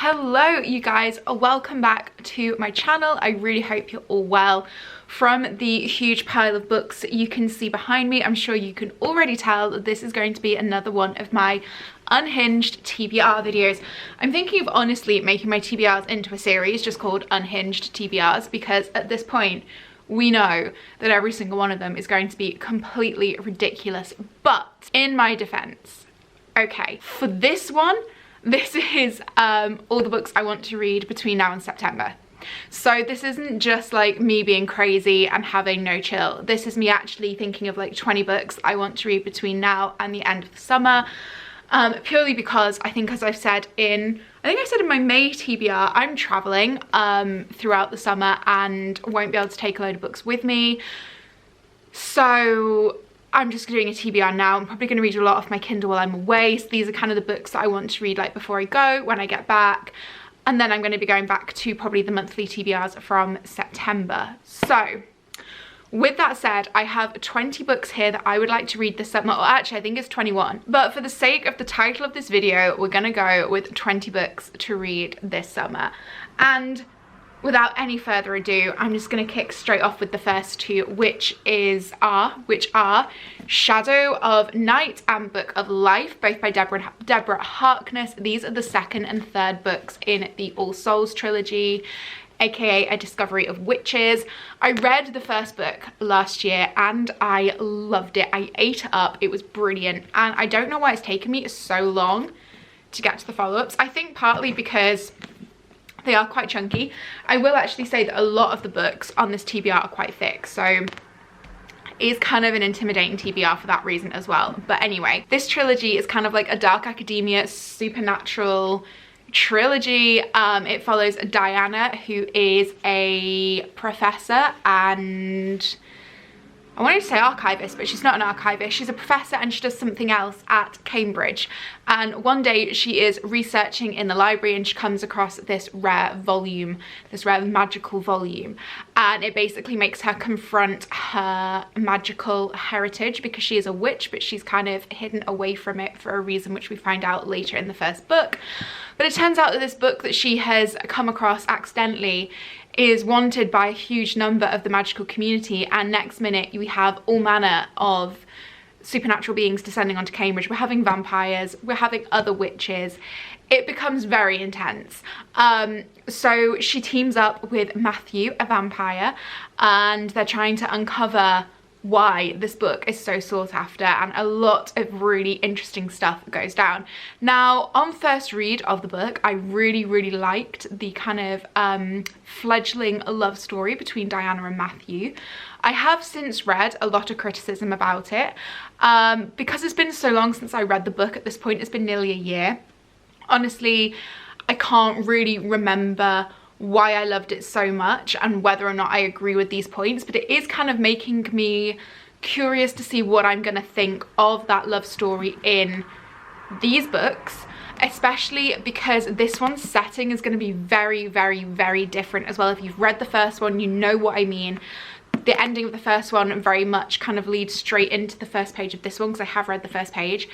Hello you guys, welcome back to my channel. I really hope you're all well. From the huge pile of books you can see behind me, I'm sure you can already tell that this is going to be another one of my unhinged TBR videos. I'm thinking of honestly making my TBRs into a series just called Unhinged TBRs, because at this point we know that every single one of them is going to be completely ridiculous. But in my defense, okay, for this one, this is all the books I want to read between now and September. So this isn't just like me being crazy and having no chill. This is me actually thinking of like 20 books I want to read between now and the end of the summer. Purely because I think, as I've said in, I think I said in my May TBR, I'm traveling throughout the summer and won't be able to take a load of books with me. So I'm just doing a TBR now. I'm probably going to read a lot off my Kindle while I'm away. So these are kind of the books that I want to read like before I go, when I get back. And then I'm going to be going back to probably the monthly TBRs from September. So with that said, I have 20 books here that I would like to read this summer. Or actually, I think it's 21. But for the sake of the title of this video, we're going to go with 20 books to read this summer. And without any further ado, I'm just going to kick straight off with the first two, which are Shadow of Night and Book of Life, both by Deborah Harkness. These are the second and third books in the All Souls trilogy, aka A Discovery of Witches. I read the first book last year and I loved it. I ate it up. It was brilliant. And I don't know why it's taken me so long to get to the follow-ups. I think partly because they are quite chunky. I will actually say that a lot of the books on this TBR are quite thick, so it is kind of an intimidating TBR for that reason as well. But anyway, this trilogy is kind of like a dark academia supernatural trilogy. It follows Diana, who is a professor and I wanted to say archivist, but she's not an archivist. She's a professor and she does something else at Cambridge. And one day she is researching in the library and she comes across this rare volume, this rare magical volume. And it basically makes her confront her magical heritage because she is a witch, but she's kind of hidden away from it for a reason which we find out later in the first book. But it turns out that this book that she has come across accidentally is wanted by a huge number of the magical community, and next minute we have all manner of supernatural beings descending onto Cambridge. We're having vampires, we're having other witches. It becomes very intense. So she teams up with Matthew, a vampire, and they're trying to uncover why this book is so sought after, and a lot of really interesting stuff goes down. Now, on first read of the book, I really liked the kind of fledgling love story between Diana and Matthew. I have since read a lot of criticism about it because it's been so long since I read the book. At this point, it's been nearly a year. Honestly, I can't really remember why I loved it so much and whether or not I agree with these points, but it is kind of making me curious to see what I'm gonna think of that love story in these books, especially because this one's setting is going to be very different as well. If you've read the first one, you know what I mean. The ending of the first one very much kind of leads straight into the first page of this one, because I have read the first page.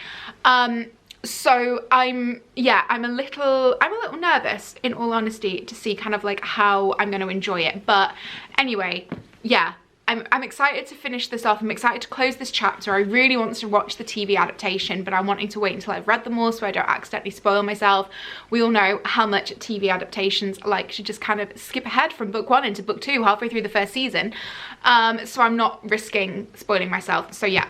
So I'm a little nervous, in all honesty, to see kind of like how I'm going to enjoy it. But anyway, yeah, I'm excited to finish this off. I'm excited to close this chapter. I really want to watch the TV adaptation, but I'm wanting to wait until I've read them all so I don't accidentally spoil myself. We all know how much TV adaptations like to just kind of skip ahead from book one into book two halfway through the first season. So I'm not risking spoiling myself. So yeah,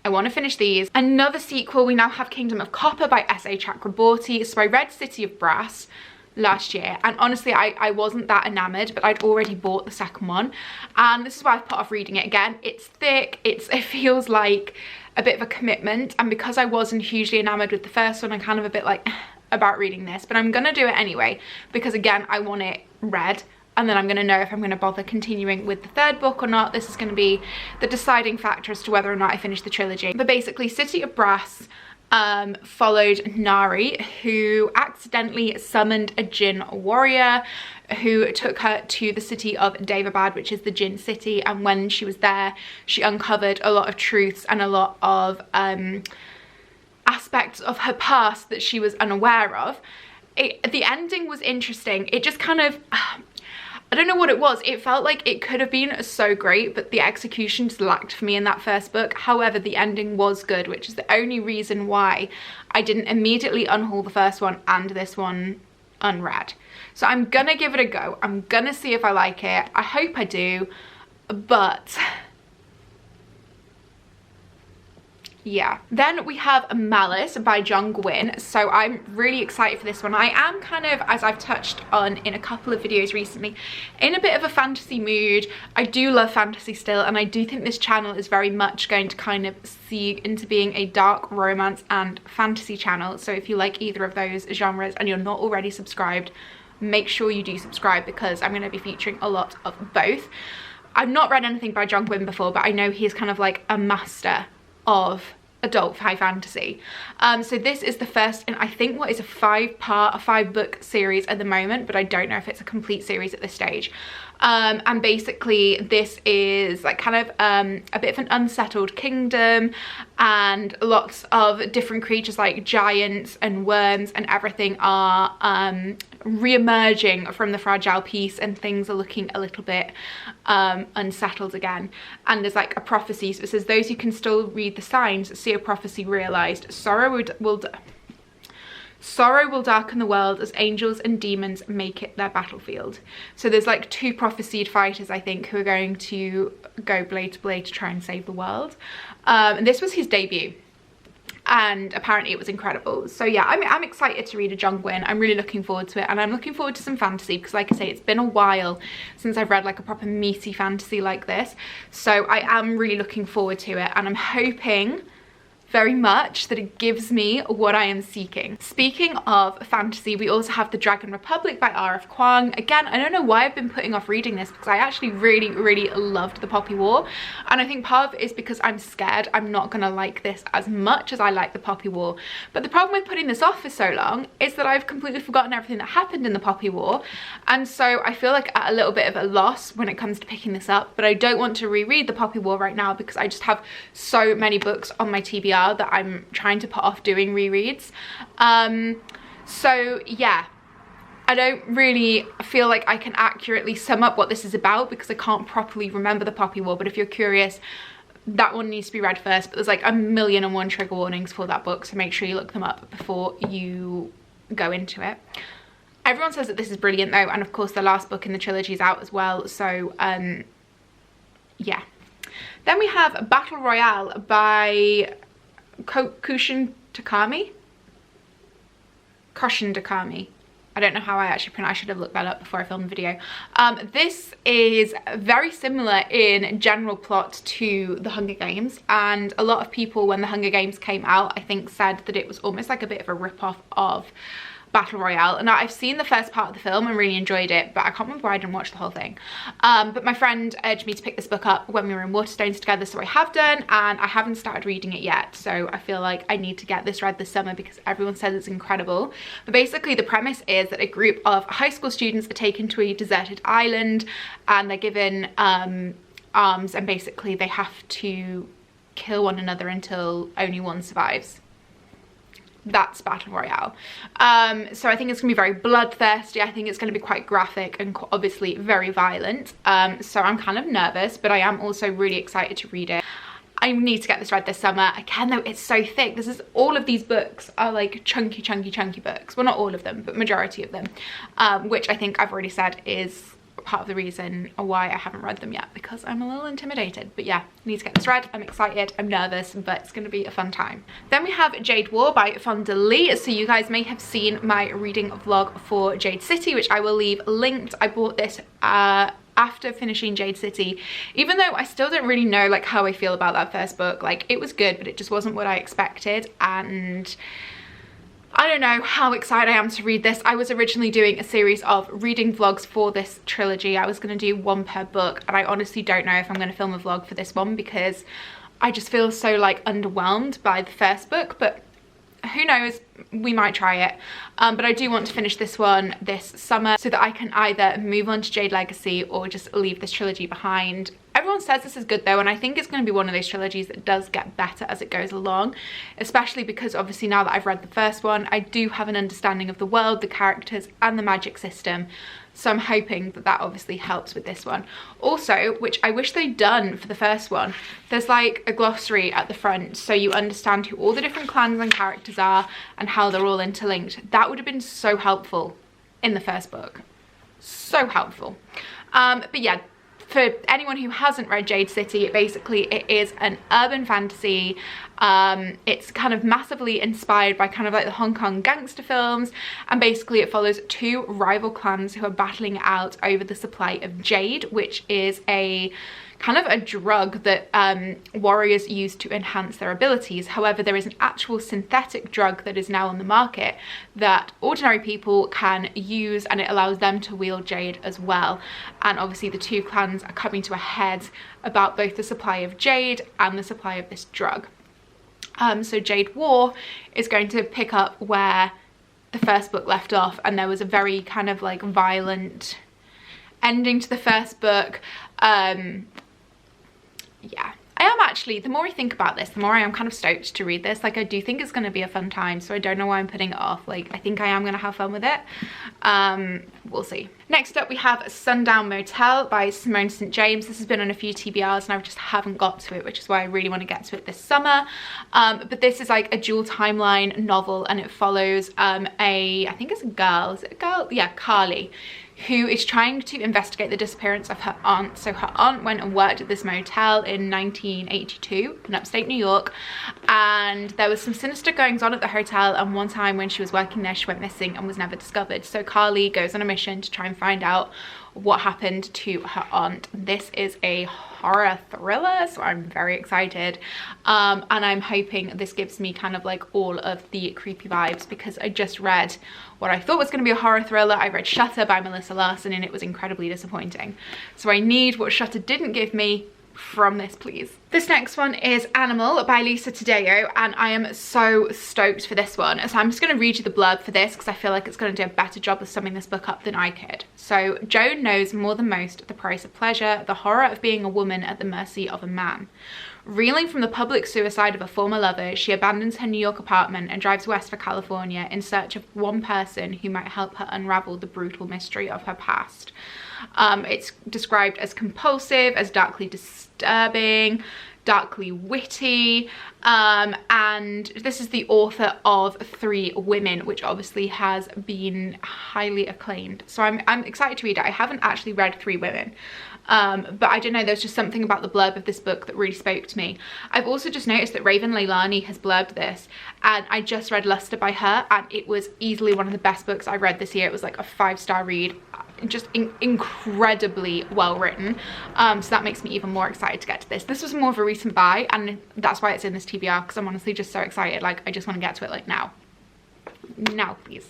I want to finish these. Another sequel, we now have Kingdom of Copper by S.A. Chakraborty. So I read City of Brass last year, and honestly I wasn't that enamored, but I'd already bought the second one, and this is why I've put off reading it again. It's thick, it feels like a bit of a commitment, and because I wasn't hugely enamored with the first one, I'm kind of a bit like about reading this, but I'm gonna do it anyway because again I want it read, and then I'm gonna know if I'm gonna bother continuing with the third book or not. This is gonna be the deciding factor as to whether or not I finish the trilogy. But basically, City of Brass followed Nari, who accidentally summoned a Jinn warrior who took her to the city of Daevabad, which is the Jinn city, and when she was there she uncovered a lot of truths and a lot of aspects of her past that she was unaware of. the ending was interesting. It just kind of, I don't know what it was. It felt like it could have been so great, but the execution just lacked for me in that first book. However, the ending was good, which is the only reason why I didn't immediately unhaul the first one and this one unread. So I'm gonna give it a go. I'm gonna see if I like it. I hope I do, but yeah. Then we have Malice by John Gwynne. So I'm really excited for this one. I am kind of, as I've touched on in a couple of videos recently, in a bit of a fantasy mood. I do love fantasy still, and I do think this channel is very much going to kind of see into being a dark romance and fantasy channel. So if you like either of those genres and you're not already subscribed, make sure you do subscribe, because I'm going to be featuring a lot of both. I've not read anything by John Gwynne before, but I know he's kind of like a master of adult high fantasy. So this is the first in, I think, what is a 5-book series at the moment, but I don't know if it's a complete series at this stage. And basically this is like kind of a bit of an unsettled kingdom, and lots of different creatures like giants and worms and everything are re-emerging from the fragile peace, and things are looking a little bit unsettled again. And there's like a prophecy, so it says, those who can still read the signs see a prophecy realized. Sorrow will darken the world as angels and demons make it their battlefield. So there's like 2 prophesied fighters, I think, who are going to go blade to blade to try and save the world. And this was his debut, and apparently it was incredible. So yeah, I'm excited to read a John Gwynne. I'm really looking forward to it, and I'm looking forward to some fantasy, because like I say, it's been a while since I've read like a proper meaty fantasy like this. So I am really looking forward to it, and I'm hoping very much that it gives me what I am seeking. Speaking of fantasy, we also have The Dragon Republic by R.F. Kuang. Again, I don't know why I've been putting off reading this, because I actually really loved The Poppy War, and I think part of it is because I'm scared I'm not gonna like this as much as I like The Poppy War. But the problem with putting this off for so long is that I've completely forgotten everything that happened in The Poppy War, and so I feel like at a little bit of a loss when it comes to picking this up. But I don't want to reread The Poppy War right now, because I just have so many books on my TBR that I'm trying to put off doing rereads. So yeah, I don't really feel like I can accurately sum up what this is about, because I can't properly remember The Poppy War. But if you're curious, that one needs to be read first. But there's like 1,000,001 trigger warnings for that book, so make sure you look them up before you go into it. Everyone says that this is brilliant though, and of course the last book in the trilogy is out as well, so yeah. Then we have Battle Royale by Koshin Takami. I don't know how I actually pronounce. I should have looked that up before I filmed the video. This is very similar in general plot to The Hunger Games, and a lot of people, when The Hunger Games came out, I think said that it was almost like a bit of a rip-off of Battle Royale. And now I've seen the first part of the film and really enjoyed it, but I can't remember why I didn't watch the whole thing. But my friend urged me to pick this book up when we were in Waterstones together, so I have done, and I haven't started reading it yet. So I feel like I need to get this read this summer, because everyone says it's incredible. But basically the premise is that a group of high school students are taken to a deserted island, and they're given arms, and basically they have to kill one another until only one survives. That's Battle Royale. So I think it's gonna be very bloodthirsty. I think it's gonna be quite graphic and obviously very violent. So I'm kind of nervous, but I am also really excited to read it. I need to get this read this summer. Again though, it's so thick. All of these books are like chunky books. Well, not all of them, but majority of them, which I think I've already said is part of the reason why I haven't read them yet, because I'm a little intimidated. But yeah, I need to get this read. I'm excited, I'm nervous, but it's gonna be a fun time. Then we have Jade War by Fonda Lee. So you guys may have seen my reading vlog for Jade City, which I will leave linked. I bought this after finishing Jade City, even though I still don't really know like how I feel about that first book. Like, it was good, but it just wasn't what I expected, and I don't know how excited I am to read this. I was originally doing a series of reading vlogs for this trilogy. I was going to do one per book, and I honestly don't know if I'm going to film a vlog for this one, because I just feel so like underwhelmed by the first book. But who knows, we might try it. But I do want to finish this one this summer, so that I can either move on to Jade Legacy or just leave this trilogy behind. Everyone Everyone says this is good though, and I think it's going to be one of those trilogies that does get better as it goes along, especially because obviously now that I've read the first one, I do have an understanding of the world, the characters and the magic system. So I'm hoping that that obviously helps with this one. Also, which I wish they'd done for the first one, there's like a glossary at the front so you understand who all the different clans and characters are and how they're all interlinked. That would have been so helpful in the first book. So helpful. But yeah, for anyone who hasn't read Jade City, basically it is an urban fantasy. It's kind of massively inspired by kind of like the Hong Kong gangster films, and basically it follows two rival clans who are battling out over the supply of jade, which is a kind of a drug that warriors use to enhance their abilities. However, there is an actual synthetic drug that is now on the market that ordinary people can use, and it allows them to wield jade as well. And obviously the two clans are coming to a head about both the supply of jade and the supply of this drug. So Jade War is going to pick up where the first book left off, and there was a very kind of like violent ending to the first book. Yeah, I am actually, the more I think about this, the more I am kind of stoked to read this. Like, I do think it's going to be a fun time, so I don't know why I'm putting it off. Like, I think I am going to have fun with it. We'll see. Next up we have Sundown Motel by Simone St. James. This has been on a few TBRs and I just haven't got to it, which is why I really want to get to it this summer. But this is like a dual timeline novel, and it follows I think it's a girl, is it a girl? Yeah, Carly, who is trying to investigate the disappearance of her aunt. So her aunt went and worked at this motel in 1982 in upstate New York, and there was some sinister goings on at the hotel, and one time when she was working there she went missing and was never discovered. So Carly goes on a mission to try and find out what happened to her aunt. This is a horror thriller, so I'm very excited, and I'm hoping this gives me kind of like all of the creepy vibes, because I just read what I thought was going to be a horror thriller. I read Shutter by Melissa Larson and it was incredibly disappointing, so I need what Shutter didn't give me from this, please. This next one is Animal by Lisa Taddeo, and I am so stoked for this one. So I'm just going to read you the blurb for this because I feel like it's going to do a better job of summing this book up than I could. So, Joan knows more than most the price of pleasure, the horror of being a woman at the mercy of a man. Reeling from the public suicide of a former lover, she abandons her New York apartment and drives west for California in search of one person who might help her unravel the brutal mystery of her past. It's described as compulsive, as darkly disturbing, darkly witty, and this is the author of 3 Women, which obviously has been highly acclaimed. So I'm excited to read it. I haven't actually read 3 Women. But I don't know, there's just something about the blurb of this book that really spoke to me. I've also just noticed that Raven Leilani has blurbed this, and I just read Luster by her, and it was easily one of the best books I read this year. It was like a 5-star read, just incredibly well written. So that makes me even more excited to get to this. This was more of a recent buy, and that's why it's in this TBR, because I'm honestly just so excited. Like, I just want to get to it like now. Now, please.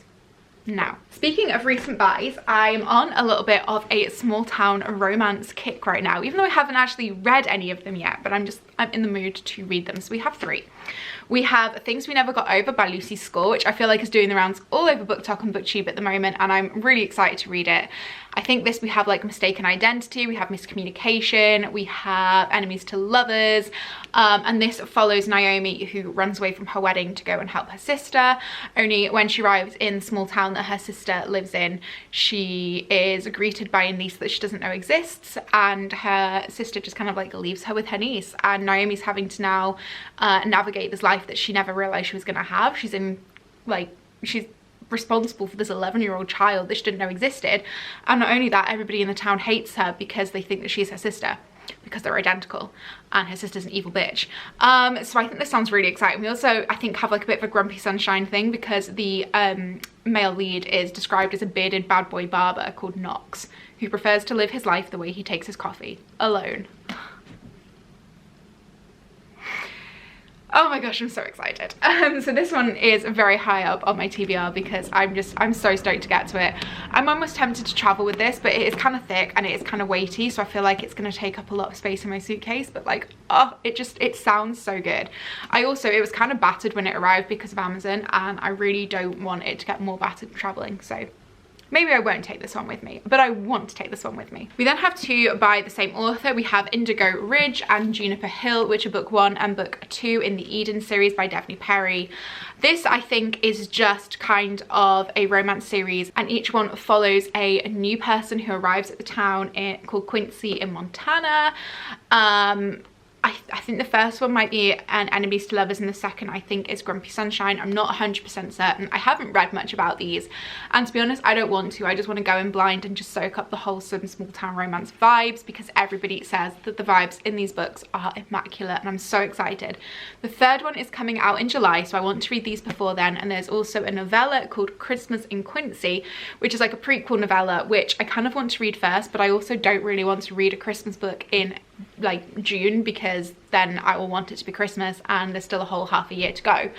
Now, speaking of recent buys, I'm on a little bit of a small town romance kick right now, even though I haven't actually read any of them yet, but I'm in the mood to read them. So we have 3. We have Things We Never Got Over by Lucy Score, which I feel like is doing the rounds all over Booktok and Booktube at the moment, and I'm really excited to read it. I think we have like Mistaken Identity, we have Miscommunication, we have Enemies to Lovers, and this follows Naomi, who runs away from her wedding to go and help her sister. Only when she arrives in the small town that her sister lives in, she is greeted by a niece that she doesn't know exists, and her sister just kind of like leaves her with her niece, and Naomi's having to now navigate this life that she never realized she was going to have. She's responsible for this 11-year-old child that she didn't know existed, and not only that, everybody in the town hates her because they think that she's her sister because they're identical, and her sister's an evil bitch. So I think this sounds really exciting. We also, I think, have like a bit of a grumpy sunshine thing, because the male lead is described as a bearded bad boy barber called Knox, who prefers to live his life the way he takes his coffee, alone. Oh my gosh, I'm so excited. So this one is very high up on my TBR because I'm so stoked to get to it. I'm almost tempted to travel with this, but it is kind of thick and it is kind of weighty, so I feel like it's going to take up a lot of space in my suitcase, but like, oh, it sounds so good. It was kind of battered when it arrived because of Amazon, and I really don't want it to get more battered traveling, so Maybe I won't take this one with me, but I want to take this one with me. We then have two by the same author. We have Indigo Ridge and Juniper Hill, which are book 1 and book 2 in the Eden series by Daphne Perry. This, I think, is just kind of a romance series, and each one follows a new person who arrives at the town called Quincy in Montana. I think the first one might be an enemies to lovers, and the second I think is Grumpy Sunshine. I'm not 100% certain. I haven't read much about these, and to be honest, I don't want to. I just want to go in blind and just soak up the wholesome small town romance vibes, because everybody says that the vibes in these books are immaculate, and I'm so excited. The third one is coming out in July, so I want to read these before then. And there's also a novella called Christmas in Quincy, which is like a prequel novella, which I kind of want to read first, but I also don't really want to read a Christmas book in like June, because then I will want it to be Christmas and there's still a whole half a year to go.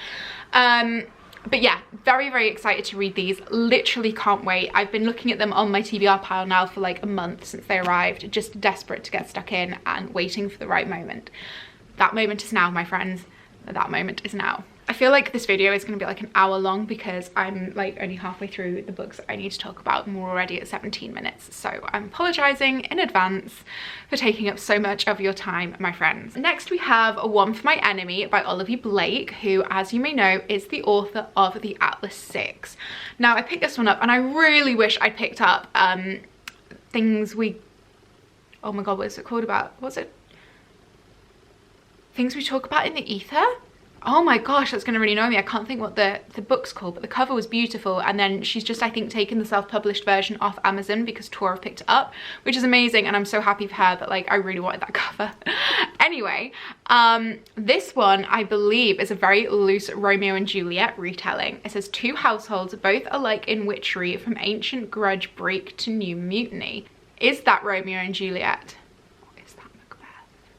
But yeah, very, very excited to read these. Literally can't wait. I've been looking at them on my TBR pile now for like a month since they arrived, just desperate to get stuck in and waiting for the right moment. That moment is now, my friends. That moment is now. I feel like this video is going to be like an hour long, because I'm like only halfway through the books I need to talk about, and we're already at 17 minutes. So I'm apologizing in advance for taking up so much of your time, my friends. Next we have One for My Enemy by Olivia Blake, who, as you may know, is the author of the Atlas 6. Now I picked this one up, and I really wish I'd picked up Things We... Oh my god, what is it called about? What's it? Things We Talk About in the Ether? Oh my gosh, that's gonna really annoy me. I can't think what the book's called, but the cover was beautiful. And then she's just, I think, taken the self-published version off Amazon because Tor have picked it up, which is amazing. And I'm so happy for her that like I really wanted that cover. Anyway, this one I believe is a very loose Romeo and Juliet retelling. It says 2 households, both alike in witchery, from ancient grudge break to new mutiny. Is that Romeo and Juliet?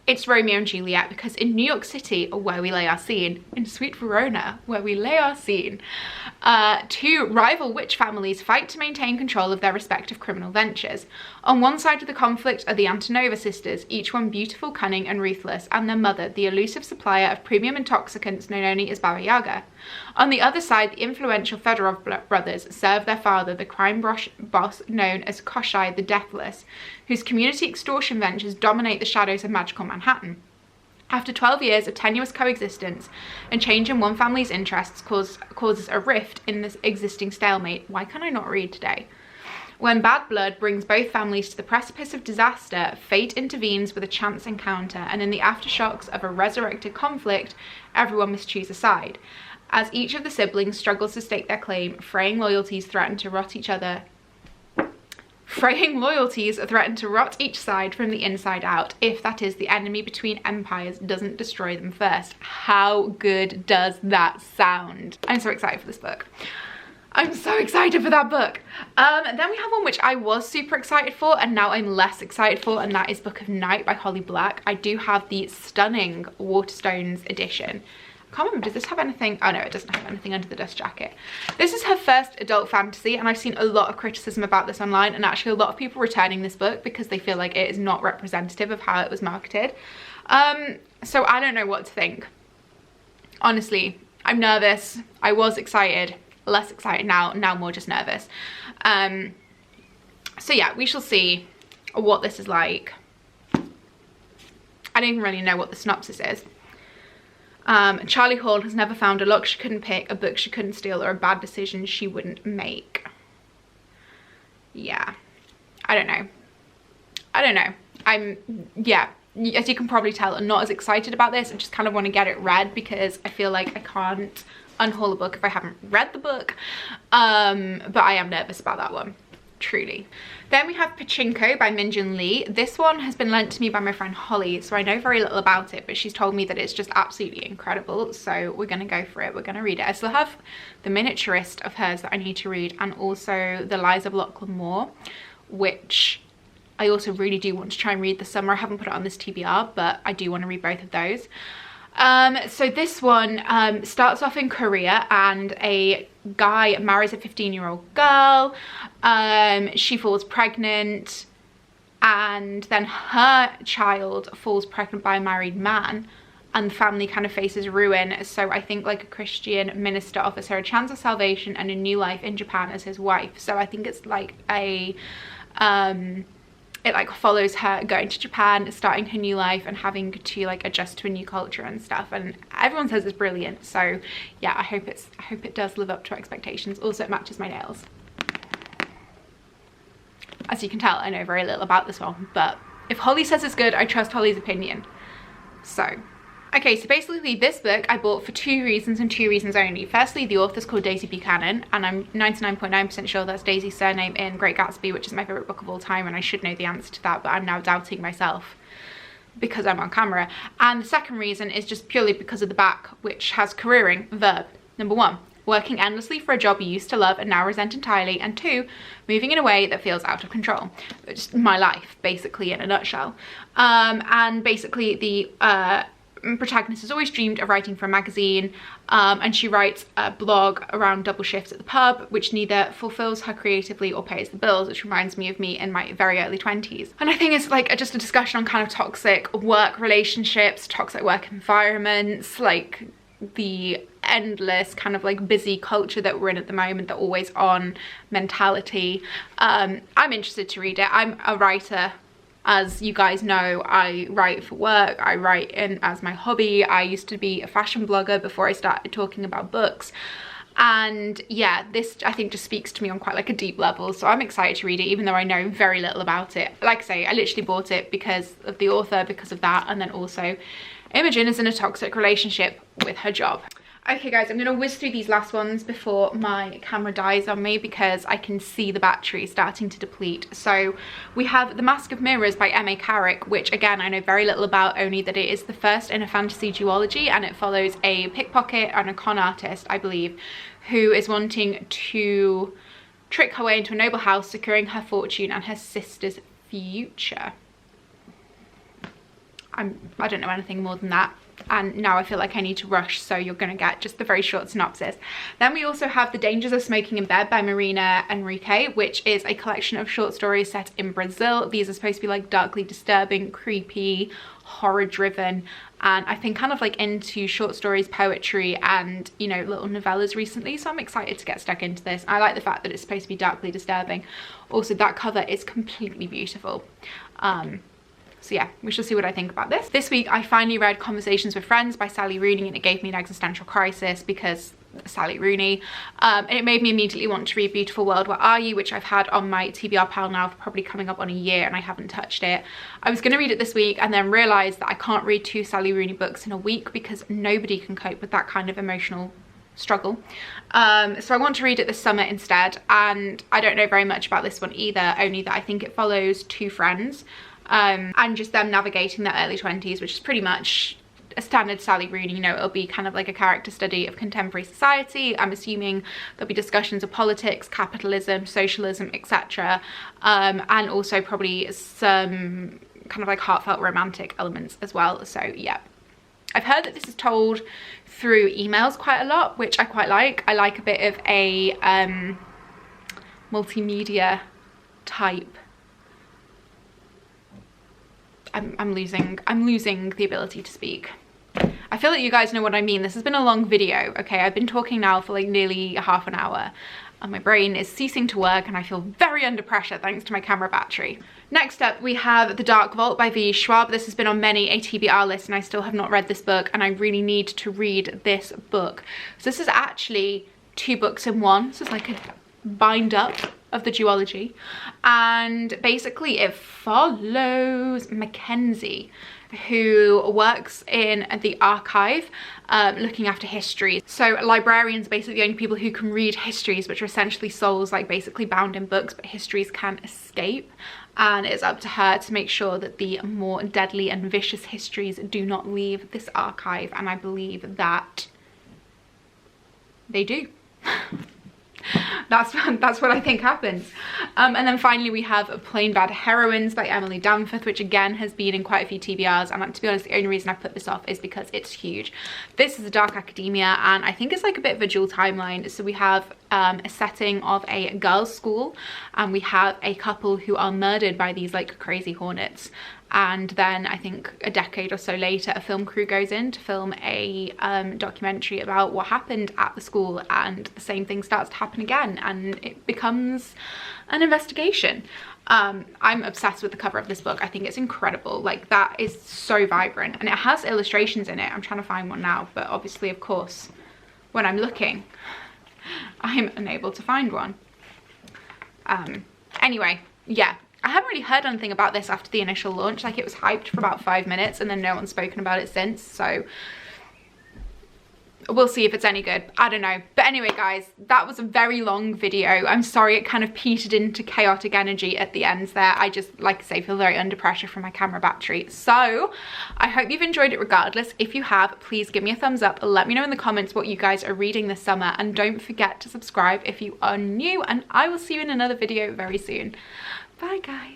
It's Romeo and Juliet, because in New York City, where we lay our scene, in sweet Verona, where we lay our scene, 2 rival witch families fight to maintain control of their respective criminal ventures. On one side of the conflict are the Antonova sisters, each one beautiful, cunning, and ruthless, and their mother, the elusive supplier of premium intoxicants known only as Baba Yaga. On the other side, the influential Fedorov brothers serve their father, the crime boss known as Koshai the Deathless, whose community extortion ventures dominate the shadows of magical Manhattan. After 12 years of tenuous coexistence, a change in one family's interests causes a rift in this existing stalemate. Why can I not read today? When bad blood brings both families to the precipice of disaster, fate intervenes with a chance encounter, and in the aftershocks of a resurrected conflict, everyone must choose a side. As each of the siblings struggles to stake their claim, fraying loyalties threaten to rot each side from the inside out, if that is, the enemy between empires doesn't destroy them first. How good does that sound? I'm so excited for this book. I'm so excited for that book. Then we have one which I was super excited for, and now I'm less excited for, and that is Book of Night by Holly Black. I do have the stunning Waterstones edition. I can't remember, does this have anything? Oh no, it doesn't have anything under the dust jacket. This is her first adult fantasy, and I've seen a lot of criticism about this online, and actually a lot of people returning this book because they feel like it is not representative of how it was marketed. So I don't know what to think. Honestly, I'm nervous. I was excited, less excited now more just nervous. So yeah, we shall see what this is like. I don't even really know what the synopsis is. Charlie Hall has never found a lock she couldn't pick, a book she couldn't steal, or a bad decision she wouldn't make. Yeah, I don't know. Yeah, as you can probably tell, I'm not as excited about this. I just kind of want to get it read, because I feel like I can't unhaul a book if I haven't read the book. But I am nervous about that one, truly. Then we have Pachinko by Minjin Lee. This one has been lent to me by my friend Holly, so I know very little about it, but she's told me that it's just absolutely incredible, so we're gonna go for it. We're gonna read it. I still have the miniaturist of hers that I need to read, and also The Lies of Lachlan Moore, which I also really do want to try and read this summer. I haven't put it on this TBR, but I do want to read both of those. So this one starts off in Korea, and a guy marries a 15-year-old girl. She falls pregnant, and then her child falls pregnant by a married man, and the family kind of faces ruin. So I think like a Christian minister offers her a chance of salvation and a new life in Japan as his wife. So I think it's like a it like follows her going to Japan, starting her new life and having to like adjust to a new culture and stuff, and everyone says it's brilliant. So yeah, I hope it does live up to expectations. Also, it matches my nails. As you can tell, I know very little about this one, but if Holly says it's good, I trust Holly's opinion. So okay, so basically this book I bought for 2 reasons and 2 reasons only. Firstly, the author's called Daisy Buchanan, and I'm 99.9% sure that's Daisy's surname in Great Gatsby, which is my favourite book of all time, and I should know the answer to that, but I'm now doubting myself because I'm on camera. And the second reason is just purely because of the back, which has careering, verb. Number 1, working endlessly for a job you used to love and now resent entirely, and 2, moving in a way that feels out of control. Just my life, basically, in a nutshell. And basically the protagonist has always dreamed of writing for a magazine, and she writes a blog around double shifts at the pub, which neither fulfills her creatively or pays the bills, which reminds me of me in my very early 20s. And I think it's like just a discussion on kind of toxic work relationships, toxic work environments, like the endless kind of like busy culture that we're in at the moment, the always on mentality. I'm interested to read it. I'm a writer. As you guys know, I write for work, I write as my hobby. I used to be a fashion blogger before I started talking about books. And yeah, this I think just speaks to me on quite like a deep level. So I'm excited to read it, even though I know very little about it. Like I say, I literally bought it because of the author, because of that. And then also Imogen is in a toxic relationship with her job. Okay guys, I'm going to whiz through these last ones before my camera dies on me because I can see the battery starting to deplete. So we have The Mask of Mirrors by M.A. Carrick, which again I know very little about, only that it is the first in a fantasy duology, and it follows a pickpocket and a con artist, I believe, who is wanting to trick her way into a noble house, securing her fortune and her sister's future. I don't know anything more than that, and now I feel like I need to rush, so you're gonna get just the very short synopsis. Then we also have The Dangers of Smoking in Bed by Marina Enrique, which is a collection of short stories set in Brazil. These are supposed to be like darkly disturbing, creepy, horror driven, and I've been kind of like into short stories, poetry, and you know, little novellas recently, so I'm excited to get stuck into this. I like the fact that it's supposed to be darkly disturbing. Also, that cover is completely beautiful. So yeah, we shall see what I think about this. This week I finally read Conversations with Friends by Sally Rooney, and it gave me an existential crisis because Sally Rooney. And it made me immediately want to read Beautiful World, Where Are You?, which I've had on my TBR pile now for probably coming up on a year, and I haven't touched it. I was going to read it this week and then realised that I can't read 2 Sally Rooney books in a week because nobody can cope with that kind of emotional struggle. So I want to read it this summer instead, and I don't know very much about this one either, only that I think it follows 2 friends. And just them navigating their early 20s, which is pretty much a standard Sally Rooney. You know, it'll be kind of like a character study of contemporary society. I'm assuming there'll be discussions of politics, capitalism, socialism, etc. And also probably some kind of like heartfelt romantic elements as well. So yeah, I've heard that this is told through emails quite a lot, which I quite like. I like a bit of a multimedia type. I'm losing the ability to speak. I feel like you guys know what I mean. This has been a long video, okay? I've been talking now for like nearly half an hour, and my brain is ceasing to work, and I feel very under pressure thanks to my camera battery. Next up, we have The Dark Vault by V. Schwab. This has been on many a TBR list, and I still have not read this book, and I really need to read this book. So this is actually 2 books in one. So it's like a bind up of the duology, and basically it follows Mackenzie, who works in the archive looking after history. So librarians are basically the only people who can read histories, which are essentially souls like basically bound in books, but histories can escape, and it's up to her to make sure that the more deadly and vicious histories do not leave this archive, and I believe that they do. That's what I think happens. And then finally we have Plain Bad Heroines by Emily Danforth, which again has been in quite a few TBRs, and to be honest, the only reason I put this off is because it's huge. This is a dark academia, and I think it's like a bit of a dual timeline. So we have a setting of a girls' school, and we have a couple who are murdered by these like crazy hornets. and then I think a decade or so later a film crew goes in to film a documentary about what happened at the school, and the same thing starts to happen again, and it becomes an investigation. I'm obsessed with the cover of this book. I think it's incredible. Like, that is so vibrant, and it has illustrations in it. I'm trying to find one now, but obviously, of course, when I'm looking, I'm unable to find one. Anyway, yeah, I haven't really heard anything about this after the initial launch. Like, it was hyped for about 5 minutes and then no one's spoken about it since, so we'll see if it's any good. I don't know. But anyway, guys, that was a very long video. I'm sorry it kind of petered into chaotic energy at the end there. I just, like I say, feel very under pressure from my camera battery. So I hope you've enjoyed it regardless. If you have, please give me a thumbs up. Let me know in the comments what you guys are reading this summer, and don't forget to subscribe if you are new, and I will see you in another video very soon. Bye, guys.